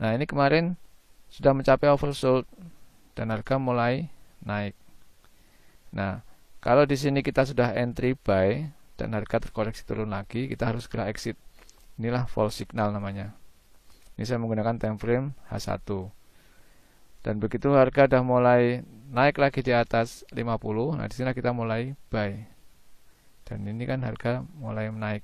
Nah, ini kemarin sudah mencapai oversold dan harga mulai naik. Nah, kalau di sini kita sudah entry buy dan harga terkoreksi turun lagi, kita harus segera exit. Inilah false signal namanya. Ini saya menggunakan time frame H1. Dan begitu harga sudah mulai naik lagi di atas 50, nah di sini kita mulai buy. Dan ini kan harga mulai naik.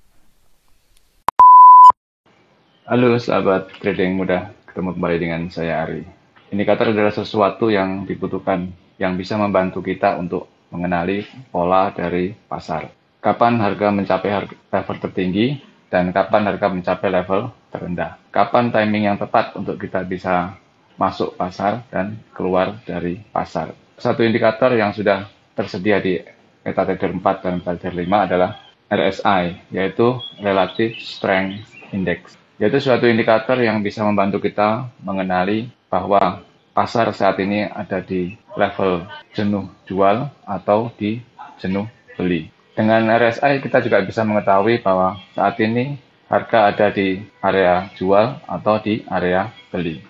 Halo sahabat trading mudah, ketemu kembali dengan saya Ari. Indikator adalah sesuatu yang dibutuhkan, yang bisa membantu kita untuk mengenali pola dari pasar. Kapan harga mencapai level tertinggi, dan kapan harga mencapai level terendah. Kapan timing yang tepat untuk kita bisa masuk pasar dan keluar dari pasar. Satu indikator yang sudah tersedia di MetaTrader 4 dan MetaTrader 5 adalah RSI, yaitu Relative Strength Index, yaitu suatu indikator yang bisa membantu kita mengenali bahwa pasar saat ini ada di level jenuh jual atau di jenuh beli. Dengan RSI kita juga bisa mengetahui bahwa saat ini harga ada di area jual atau di area beli.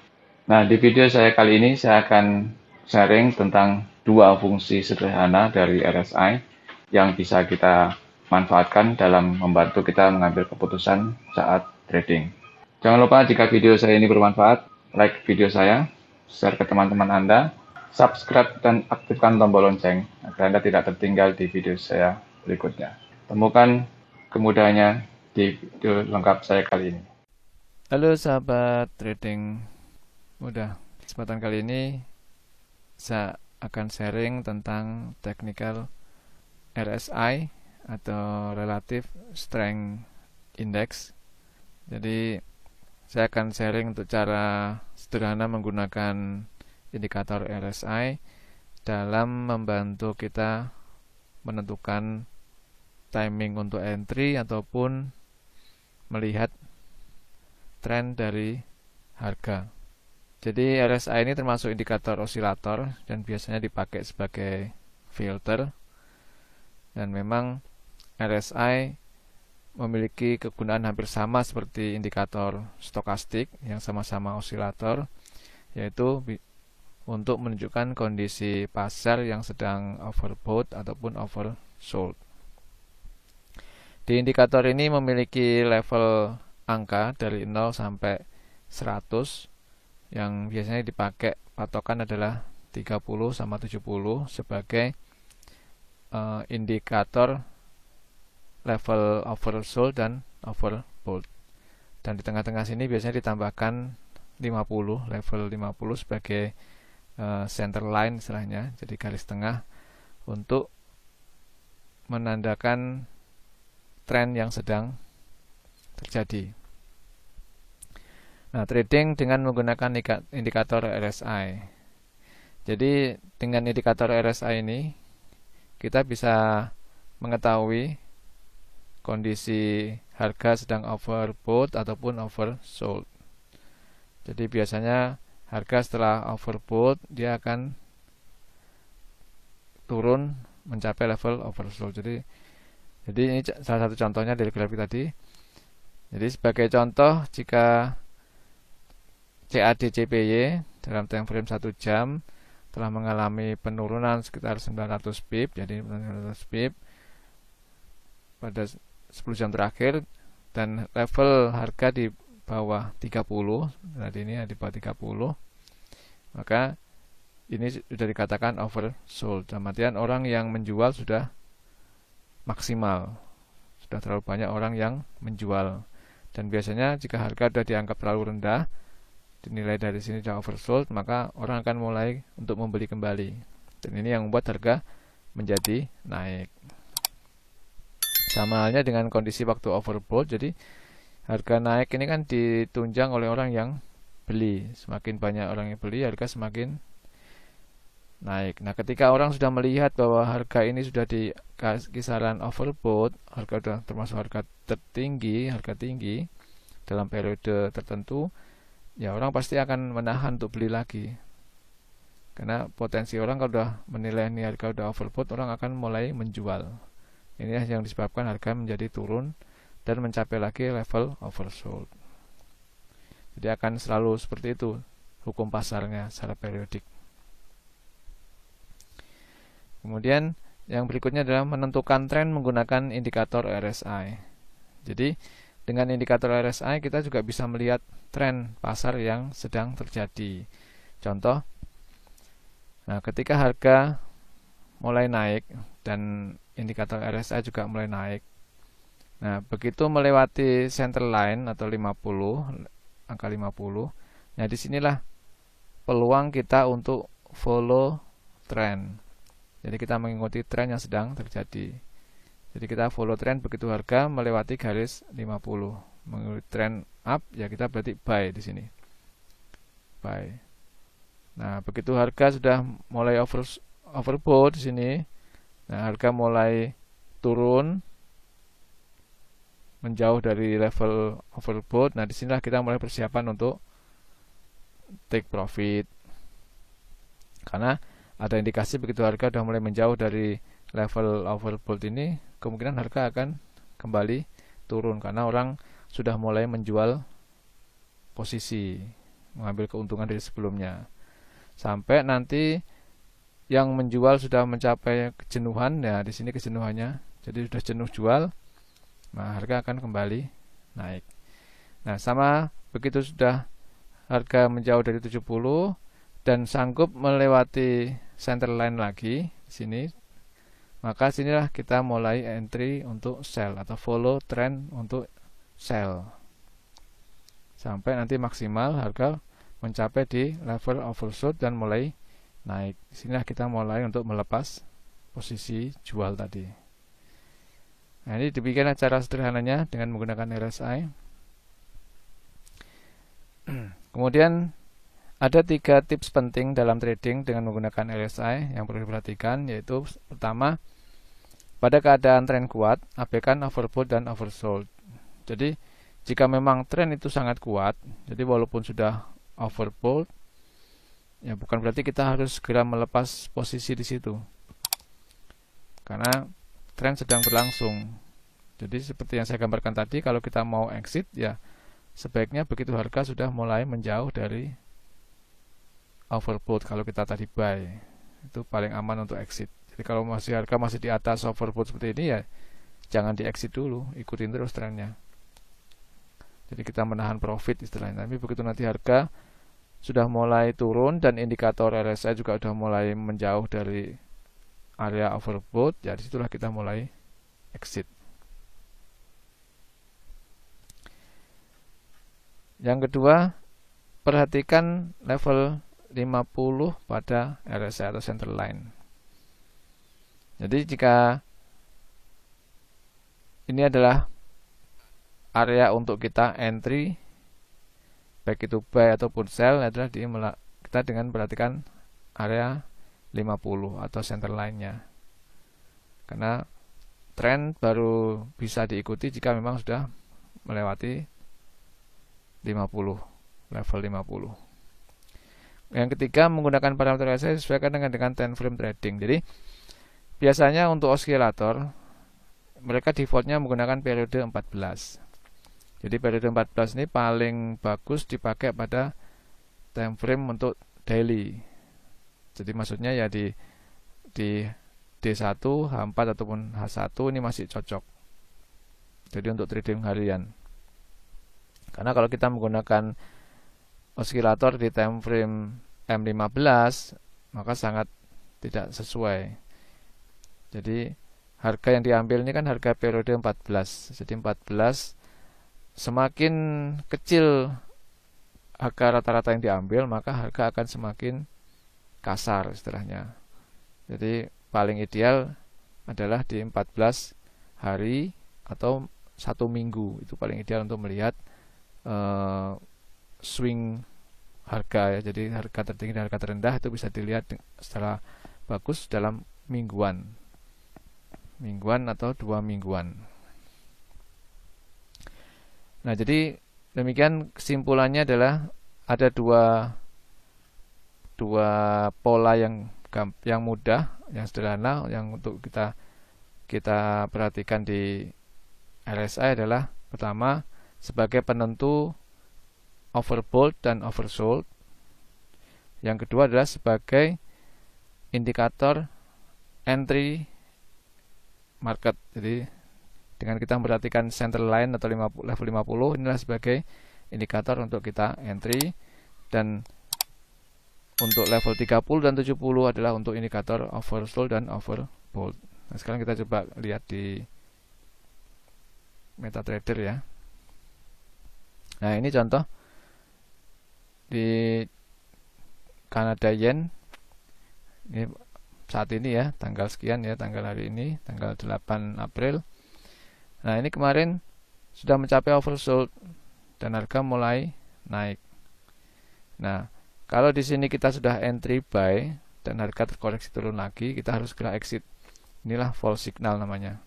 Nah, di video saya kali ini saya akan sharing tentang dua fungsi sederhana dari RSI yang bisa kita manfaatkan dalam membantu kita mengambil keputusan saat trading. Jangan lupa jika video saya ini bermanfaat, like video saya, share ke teman-teman Anda, subscribe dan aktifkan tombol lonceng agar Anda tidak tertinggal di video saya berikutnya. Temukan kemudahannya di video lengkap saya kali ini. Halo sahabat trading mudah. Kesempatan kali ini saya akan sharing tentang technical RSI atau Relative Strength Index. Jadi saya akan sharing untuk cara sederhana menggunakan indikator RSI dalam membantu kita menentukan timing untuk entry ataupun melihat tren dari harga. Jadi RSI ini termasuk indikator osilator dan biasanya dipakai sebagai filter. Dan memang RSI memiliki kegunaan hampir sama seperti indikator stokastik yang sama-sama osilator, yaitu untuk menunjukkan kondisi pasar yang sedang overbought ataupun oversold. Di indikator ini memiliki level angka dari 0 sampai 100 yang biasanya dipakai patokan adalah 30 sama 70 sebagai indikator level oversold dan overbought. Dan di tengah-tengah sini biasanya ditambahkan 50, level 50 sebagai center line istilahnya, jadi garis tengah untuk menandakan tren yang sedang terjadi. Nah, trading dengan menggunakan indikator RSI. Jadi dengan indikator RSI ini kita bisa mengetahui kondisi harga sedang overbought ataupun oversold. Jadi biasanya harga setelah overbought dia akan turun mencapai level oversold. Jadi ini salah satu contohnya dari grafik tadi. Jadi sebagai contoh, jika CAD CPY dalam time frame 1 jam telah mengalami penurunan sekitar 900 pip, jadi 900 pip pada 10 jam terakhir, dan level harga di bawah 30, tadi ini di bawah 30, maka ini sudah dikatakan oversold. Dalam artian orang yang menjual sudah maksimal, sudah terlalu banyak orang yang menjual. Dan biasanya jika harga sudah dianggap terlalu rendah, dinilai dari sini sudah oversold, maka orang akan mulai untuk membeli kembali. Dan ini yang membuat harga menjadi naik. Sama halnya dengan kondisi waktu overbought, jadi harga naik ini kan ditunjang oleh orang yang beli. Semakin banyak orang yang beli, harga semakin naik. Nah, ketika orang sudah melihat bahwa harga ini sudah di kisaran overbought, harga sudah termasuk harga tertinggi, harga tinggi dalam periode tertentu, ya orang pasti akan menahan untuk beli lagi. Karena potensi orang kalau sudah menilai ini harga sudah overbought, orang akan mulai menjual. Ini yang disebabkan harga menjadi turun dan mencapai lagi level oversold. Jadi akan selalu seperti itu hukum pasarnya secara periodik. Kemudian yang berikutnya adalah menentukan tren menggunakan indikator RSI. Jadi dengan indikator RSI kita juga bisa melihat tren pasar yang sedang terjadi. Contoh, nah ketika harga mulai naik dan indikator RSI juga mulai naik. Nah, begitu melewati center line atau 50, angka 50. Nah, disinilah peluang kita untuk follow trend. Jadi kita mengikuti tren yang sedang terjadi. Jadi kita follow trend begitu harga melewati garis 50. Mengikuti trend up, ya kita berarti buy di sini. Buy. Nah, begitu harga sudah mulai overbought di sini. Nah, harga mulai turun menjauh dari level overbought. Nah, disinilah kita mulai persiapan untuk take profit. Karena ada indikasi begitu harga sudah mulai menjauh dari level overbought ini, kemungkinan harga akan kembali turun karena orang sudah mulai menjual posisi, mengambil keuntungan dari sebelumnya. Sampai nanti yang menjual sudah mencapai kejenuhan, ya di sini kejenuhannya, jadi sudah jenuh jual, nah harga akan kembali naik. Nah, sama begitu sudah harga menjauh dari 70 dan sanggup melewati center line lagi di sini, maka sinilah kita mulai entry untuk sell atau follow trend untuk sell sampai nanti maksimal harga mencapai di level oversold dan mulai naik. Sinilah kita mulai untuk melepas posisi jual tadi. Nah, ini demikian cara sederhananya dengan menggunakan RSI. Kemudian ada 3 tips penting dalam trading dengan menggunakan RSI yang perlu diperhatikan, yaitu pertama, pada keadaan tren kuat, abaikan overbought dan oversold. Jadi jika memang tren itu sangat kuat, jadi walaupun sudah overbought, ya bukan berarti kita harus segera melepas posisi di situ, karena tren sedang berlangsung. Jadi seperti yang saya gambarkan tadi, kalau kita mau exit, ya sebaiknya begitu harga sudah mulai menjauh dari overbought. Kalau kita tadi buy, itu paling aman untuk exit. Jadi kalau harga masih di atas overbought seperti ini, ya jangan di exit dulu, ikutin terus trennya. Jadi kita menahan profit istilahnya. Tapi begitu nanti harga sudah mulai turun dan indikator RSI juga sudah mulai menjauh dari area overbought, ya disitulah kita mulai exit. Yang kedua, perhatikan level 50 pada RSI atau center line. Jadi jika ini adalah area untuk kita entry, baik itu buy ataupun sell, adalah kita dengan perhatikan area 50 atau center line-nya. Karena tren baru bisa diikuti jika memang sudah melewati 50, level 50. Yang ketiga, menggunakan parameter RSI disesuaikan dengan time frame trading. Jadi biasanya untuk osilator mereka defaultnya menggunakan periode 14. Jadi periode 14 ini paling bagus dipakai pada time frame untuk daily. Jadi maksudnya ya di D1, H4 ataupun H1 ini masih cocok. Jadi untuk trading harian. Karena kalau kita menggunakan osilator di time frame M15, maka sangat tidak sesuai. Jadi harga yang diambil ini kan harga periode 14. Jadi 14 semakin kecil harga rata-rata yang diambil, maka harga akan semakin kasar istilahnya. Jadi paling ideal adalah di 14 hari atau 1 minggu. Itu paling ideal untuk melihat swing harga, ya. Jadi harga tertinggi dan harga terendah itu bisa dilihat secara bagus dalam mingguan atau 2 mingguan. Nah, jadi demikian kesimpulannya adalah ada dua pola yang mudah, yang sederhana, yang untuk kita perhatikan di RSI adalah pertama, sebagai penentu overbought dan oversold. Yang kedua adalah sebagai indikator entry market. Jadi dengan kita memperhatikan central line atau level 50, inilah sebagai indikator untuk kita entry, dan untuk level 30 dan 70 adalah untuk indikator oversold dan overbought. Nah, sekarang kita coba lihat di MetaTrader ya. Nah, ini contoh di Canada Yen. Ini saat ini ya, tanggal sekian ya, tanggal hari ini, tanggal 8 April. Nah, ini kemarin sudah mencapai oversold dan harga mulai naik. Nah, kalau di sini kita sudah entry buy dan harga terkoreksi turun lagi, kita harus segera exit. Inilah false signal namanya.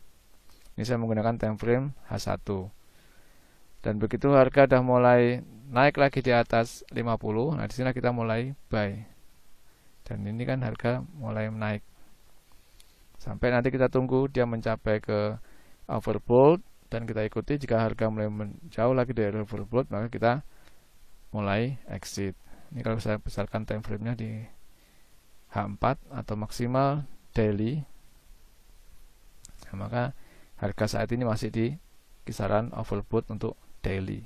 Ini saya menggunakan time frame H1. Dan begitu harga sudah mulai naik lagi di atas 50, nah di sini kita mulai buy. Dan ini kan harga mulai naik. Sampai nanti kita tunggu dia mencapai ke overbought dan kita ikuti. Jika harga mulai menjauh lagi dari overbought, maka kita mulai exit. Ini kalau saya besarkan time frame-nya di H4 atau maksimal daily, nah, maka harga saat ini masih di kisaran overbought untuk daily.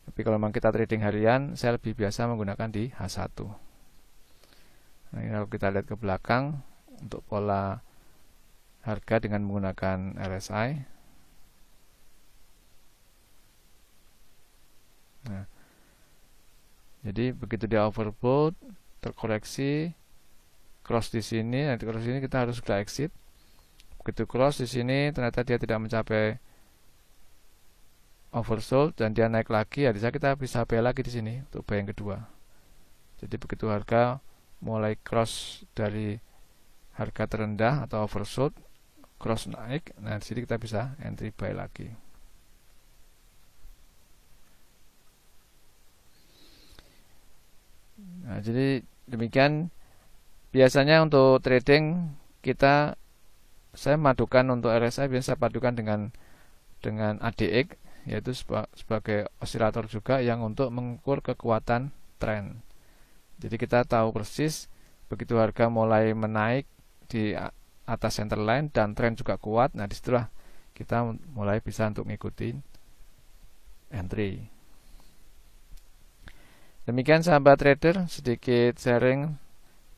Tapi kalau memang kita trading harian, saya lebih biasa menggunakan di H1. Nah, ini kalau kita lihat ke belakang untuk pola harga dengan menggunakan RSI. Nah, jadi begitu dia overbought, terkoreksi, cross di sini, nanti cross di sini kita harus segera exit. Begitu cross di sini, ternyata dia tidak mencapai oversold dan dia naik lagi, ya kita bisa buy lagi di sini untuk buy yang kedua. Jadi begitu harga mulai cross dari harga terendah atau oversold, cross naik, nah di sini kita bisa entry buy lagi. Nah, jadi demikian biasanya untuk trading saya madukan untuk RSI, biasa padukan dengan ADX, yaitu sebagai osilator juga yang untuk mengukur kekuatan tren. Jadi kita tahu persis begitu harga mulai menaik di atas center line dan tren juga kuat, nah disitulah kita mulai bisa untuk ngikutin entry. Demikian sahabat trader, sedikit sharing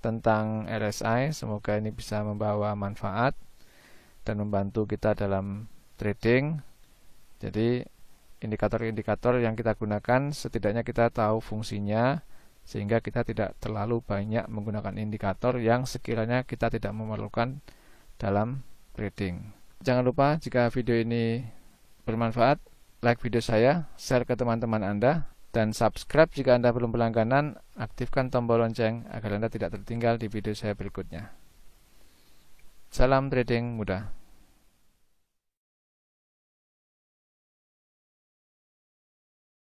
tentang RSI. Semoga ini bisa membawa manfaat dan membantu kita dalam trading. Jadi indikator-indikator yang kita gunakan setidaknya kita tahu fungsinya, sehingga kita tidak terlalu banyak menggunakan indikator yang sekiranya kita tidak memerlukan dalam trading. Jangan lupa jika video ini bermanfaat, like video saya, share ke teman-teman Anda, dan subscribe jika Anda belum berlangganan. Aktifkan tombol lonceng agar Anda tidak tertinggal di video saya berikutnya. Salam trading mudah.